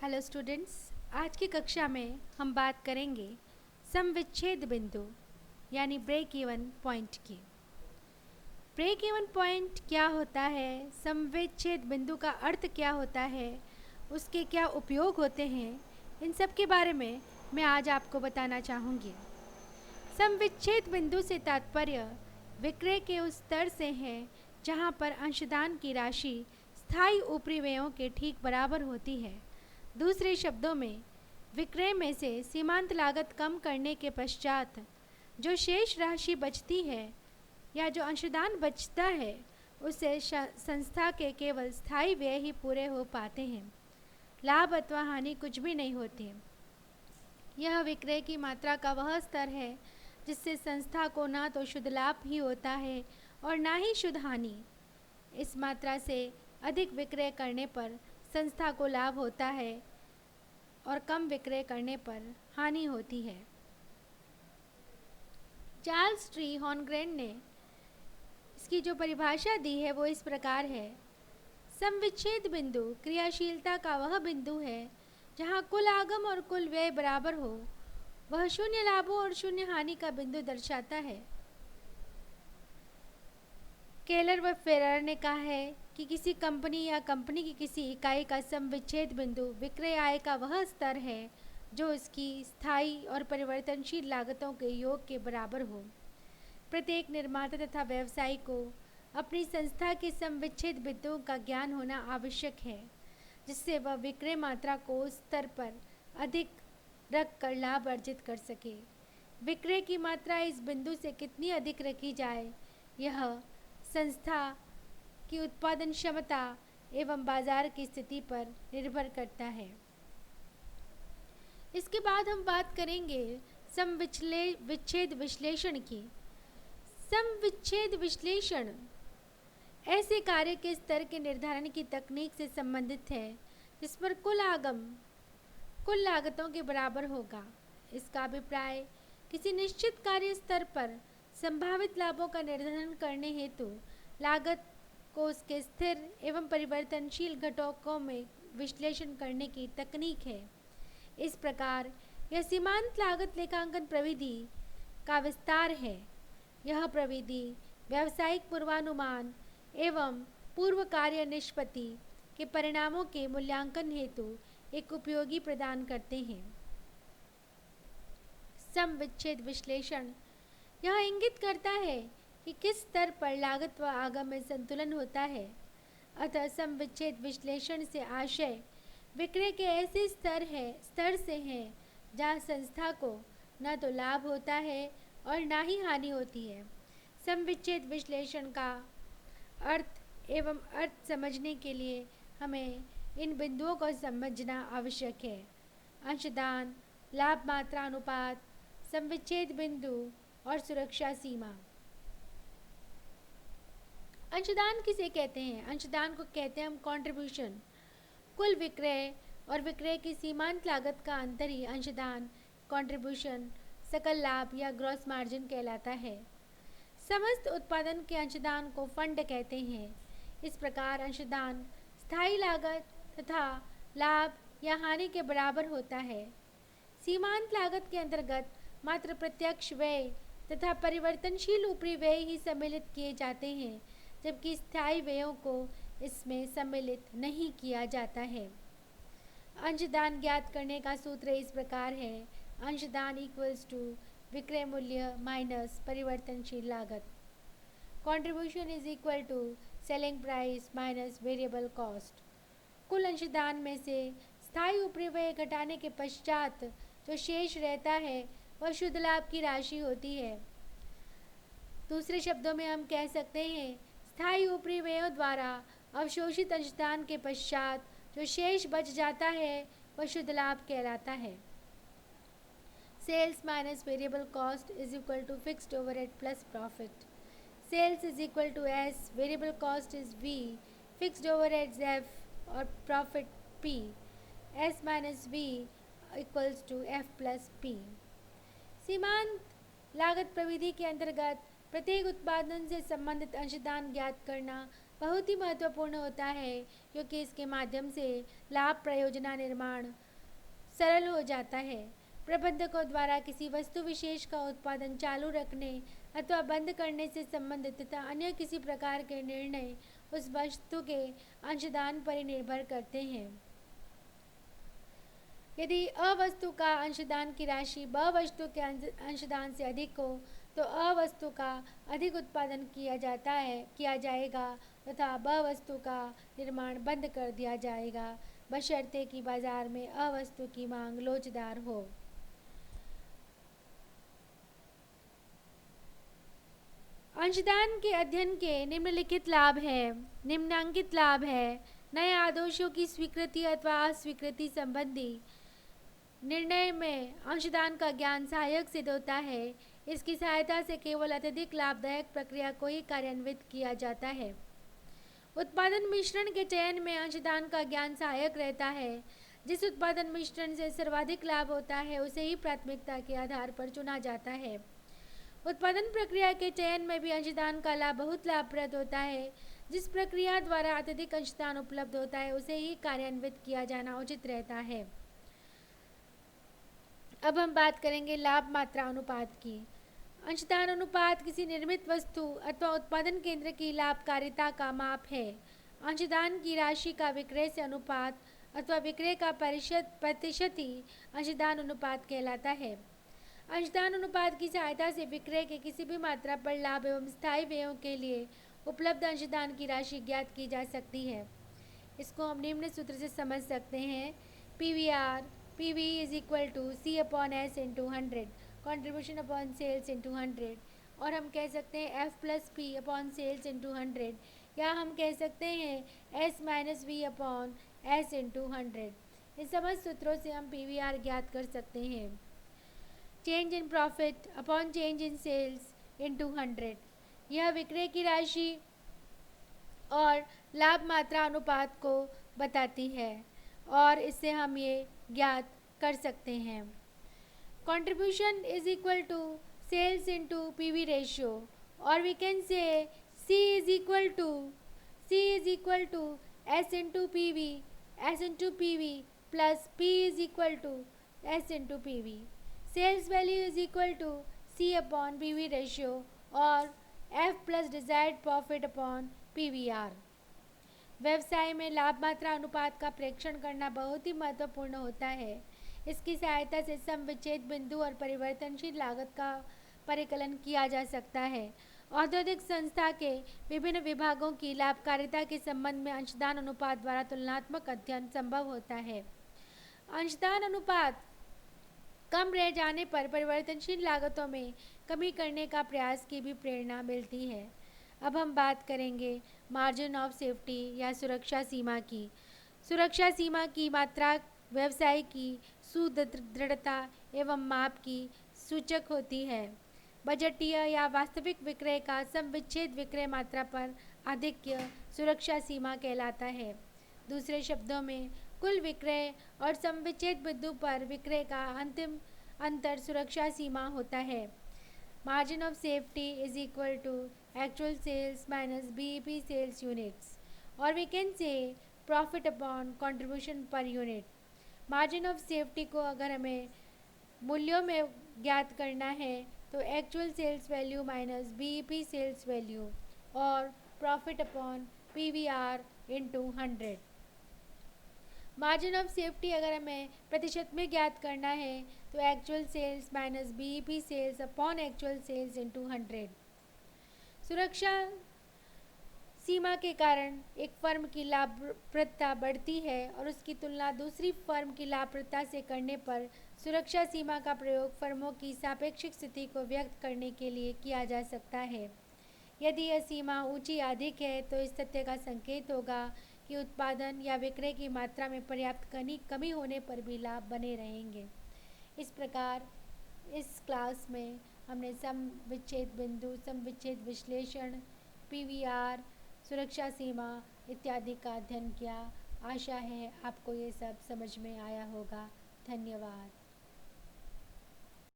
Hello students. आज की कक्षा में हम बात करेंगे समविच्छेद बिंदु यानी ब्रेक इवन पॉइंट की। ब्रेक इवन पॉइंट क्या होता है, समविच्छेद बिंदु का अर्थ क्या होता है, उसके क्या उपयोग होते हैं, इन सब के बारे में मैं आज आपको बताना चाहूँगी। समविच्छेद बिंदु से तात्पर्य विक्रय के उस स्तर से है जहाँ पर अंशदान की राशि स्थायी ऊपरी व्ययों के ठीक बराबर होती है। दूसरे शब्दों में, विक्रय में से सीमांत लागत कम करने के पश्चात जो शेष राशि बचती है या जो अंशदान बचता है उससे संस्था के केवल स्थायी व्यय ही पूरे हो पाते हैं। लाभ अथवा हानि कुछ भी नहीं होती। यह विक्रय की मात्रा का वह स्तर है जिससे संस्था को ना तो शुद्ध लाभ ही होता है और ना ही शुद्ध हानि। इस मात्रा से अधिक विक्रय करने पर संस्था को लाभ होता है और कम विक्रय करने पर हानि होती है। चार्ल्स टी हॉर्नग्रेन ने इसकी जो परिभाषा दी है वो इस प्रकार है। समविच्छेद बिंदु क्रियाशीलता का वह बिंदु है जहाँ कुल आगम और कुल व्यय बराबर हो। वह शून्य लाभों और शून्य हानि का बिंदु दर्शाता है। केलर व फेरर ने कहा है कि किसी कंपनी या कंपनी की किसी इकाई का समविच्छेद बिंदु विक्रय आय का वह स्तर है जो इसकी स्थायी और परिवर्तनशील लागतों के योग के बराबर हो। प्रत्येक निर्माता तथा व्यवसायी को अपनी संस्था के समविच्छेद बिंदुओं का ज्ञान होना आवश्यक है जिससे वह विक्रय मात्रा को उस स्तर पर अधिक रख कर लाभ अर्जित कर सके। विक्रय की मात्रा इस बिंदु से कितनी अधिक रखी जाए यह संस्था की उत्पादन क्षमता एवं बाजार की स्थिति पर निर्भर करता है। इसके बाद हम बात करेंगे समविच्छेद विश्लेषण की। समविच्छेद विश्लेषण ऐसे कार्य के स्तर के निर्धारण की तकनीक से संबंधित है जिस पर कुल आगम कुल लागतों के बराबर होगा। इसका अभिप्राय किसी निश्चित कार्य स्तर पर संभावित लाभों का निर्धारण करने हेतु लागत को उसके स्थिर एवं परिवर्तनशील घटकों में विश्लेषण करने की तकनीक है। इस प्रकार यह सीमांत लागत लेखांकन प्रविधि का विस्तार है। यह प्रविधि व्यावसायिक पूर्वानुमान एवं पूर्व कार्य निष्पत्ति के परिणामों के मूल्यांकन हेतु एक उपयोगी प्रदान करते हैं। समविच्छेद विश्लेषण यह इंगित करता है कि किस स्तर पर लागत व आगम में संतुलन होता है। अतः समविच्छेद विश्लेषण से आशय विक्रय के ऐसे स्तर से है जहाँ संस्था को न तो लाभ होता है और ना ही हानि होती है। समविच्छेद विश्लेषण का अर्थ समझने के लिए हमें इन बिंदुओं को समझना आवश्यक है। अंशदान, लाभ मात्रा अनुपात, समविच्छेद बिंदु और सुरक्षा सीमा। अंशदान किसे कहते हैं? अंशदान को कहते हैं हम कंट्रीब्यूशन। कुल विक्रय और विक्रय की सीमांत लागत का अंतर ही अंशदान, कंट्रीब्यूशन, सकल लाभ या ग्रॉस मार्जिन कहलाता है। समस्त उत्पादन के अंशदान को फंड कहते हैं। इस प्रकार अंशदान स्थायी लागत तथा लाभ या हानि के बराबर होता है। सीमांत लागत के अंतर्गत मात्र प्रत्यक्ष व्यय तथा परिवर्तनशील ऊपरी व्यय ही सम्मिलित किए जाते हैं, जबकि स्थायी व्ययों को इसमें सम्मिलित नहीं किया जाता है। अंशदान ज्ञात करने का सूत्र इस प्रकार है। अंशदान इक्वल्स टू विक्रय मूल्य माइनस परिवर्तनशील लागत। Contribution is equal to selling price minus variable cost. कुल अंशदान में से स्थायी ऊपरी व्यय घटाने के पश्चात जो शेष रहता है वह शुद्ध लाभ की राशि होती है। दूसरे शब्दों में हम कह सकते हैं स्थायी ऊपरी व्ययों द्वारा अवशोषित अंशदान के पश्चात जो शेष बच जाता है वह शुद्ध लाभ कहलाता है। Sales minus variable cost is equal to fixed overhead plus profit. Sales is equal to S, variable cost is V, fixed overheads F और profit P. S minus V equals to F plus P. सीमांत लागत प्रविधि के अंतर्गत प्रत्येक उत्पादन से संबंधित अंशदान ज्ञात करना बहुत ही महत्वपूर्ण होता है, क्योंकि इसके माध्यम से लाभ प्रयोजना निर्माण सरल हो जाता है। प्रबंधकों द्वारा किसी वस्तु विशेष का उत्पादन चालू रखने अथवा बंद करने से संबंधित तथा अन्य किसी प्रकार के निर्णय उस वस्तु के अंशदान पर ही निर्भर करते हैं। यदि अ वस्तु का अंशदान की राशि ब वस्तु के अंशदान से अधिक हो तो अ वस्तु का अधिक उत्पादन किया जाएगा तथा ब वस्तु का निर्माण बंद कर दिया जाएगा, बशर्ते कि बाजार में अ वस्तु की मांग लोचदार हो। अंशदान के अध्ययन के निम्नलिखित लाभ है। निम्नांकित लाभ है: नए आदर्शों की स्वीकृति अथवा अस्वीकृति संबंधी निर्णय में अंशदान का ज्ञान सहायक सिद्ध होता है। इसकी सहायता से केवल अत्यधिक लाभदायक प्रक्रिया को ही कार्यान्वित किया जाता है। उत्पादन मिश्रण के चयन में अंशदान का ज्ञान सहायक रहता है। जिस उत्पादन मिश्रण से सर्वाधिक लाभ होता है उसे ही प्राथमिकता के आधार पर चुना जाता है। उत्पादन प्रक्रिया के चयन में भी अंशदान का लाभ बहुत लाभप्रद होता है। जिस प्रक्रिया द्वारा अत्यधिक अंशदान उपलब्ध होता है उसे ही कार्यान्वित किया जाना उचित रहता है। अब हम बात करेंगे लाभ मात्रा अनुपात की। अंशदान अनुपात किसी निर्मित वस्तु अथवा उत्पादन केंद्र की लाभकारिता का माप है। अंशदान की राशि का विक्रय से अनुपात अथवा विक्रय का प्रतिशत ही अंशदान अनुपात कहलाता है। अंशदान अनुपात की सहायता से विक्रय के किसी भी मात्रा पर लाभ एवं स्थायी व्ययों के लिए उपलब्ध अंशदान की राशि ज्ञात की जा सकती है। इसको हम निम्न सूत्र से समझ सकते हैं: PV is equal to C upon S into 100, contribution upon sales into 100, और हम कह सकते हैं F plus P upon sales into 100, या हम कह सकते हैं S minus V upon S into 100। इन समस्त सूत्रों से हम PVR ज्ञात कर सकते हैं। Change in profit upon change in sales into 100, यह विक्रय की राशि और लाभ मात्रा अनुपात को बताती है और इससे हम ये ज्ञात कर सकते हैं। Contribution is equal to sales into PV ratio, और we can say C is equal to S into PV plus P is equal to S into PV। Sales value is equal to C upon PV ratio और F plus desired profit upon PVR। व्यवसाय में लाभ मात्रा अनुपात का प्रेक्षण करना बहुत ही महत्वपूर्ण होता है। इसकी सहायता से सम विच्छेद बिंदु और परिवर्तनशील लागत का परिकलन किया जा सकता है। औद्योगिक संस्था के विभिन्न विभागों की लाभकारिता के संबंध में अंशदान अनुपात द्वारा तुलनात्मक अध्ययन संभव होता है। अंशदान अनुपात कम रह जाने पर परिवर्तनशील लागतों में कमी करने का प्रयास की भी प्रेरणा मिलती है। अब हम बात करेंगे मार्जिन ऑफ सेफ्टी या सुरक्षा सीमा की। सुरक्षा सीमा की मात्रा व्यवसाय की सुदृढ़ता एवं माप की सूचक होती है। बजटीय या वास्तविक विक्रय का समविच्छेद विक्रय मात्रा पर आधिक्य सुरक्षा सीमा कहलाता है। दूसरे शब्दों में कुल विक्रय और समविच्छेद बिंदु पर विक्रय का अंतिम अंतर सुरक्षा सीमा होता है। Margin of safety is equal to actual sales minus BEP sales units, और we can say profit upon contribution per unit. Margin of safety को अगर हमें मूल्यों में ज्ञात करना है तो actual sales value minus BEP sales value और profit upon PVR into 100। Margin of safety अगर हमें प्रतिशत में ज्ञात करना है तो actual sales minus BEP sales upon actual sales into 100। सुरक्षा सीमा के कारण एक फर्म की लाभप्रदता बढ़ती है और उसकी तुलना दूसरी फर्म की लाभप्रदता से करने पर सुरक्षा सीमा का प्रयोग फर्मों की सापेक्षिक स्थिति को व्यक्त करने के लिए किया जा सकता है। यदि यह सीमा ऊंची या अधिक है तो इस तथ्य का संकेत होगा कि उत्पादन या विक्रय की मात्रा में पर्याप्त कमी होने पर भी लाभ बने रहेंगे। इस प्रकार इस क्लास में हमने सम विच्छेद बिंदु, सम विच्छेद विश्लेषण, PVR, सुरक्षा सीमा इत्यादि का अध्ययन किया। आशा है आपको ये सब समझ में आया होगा। धन्यवाद।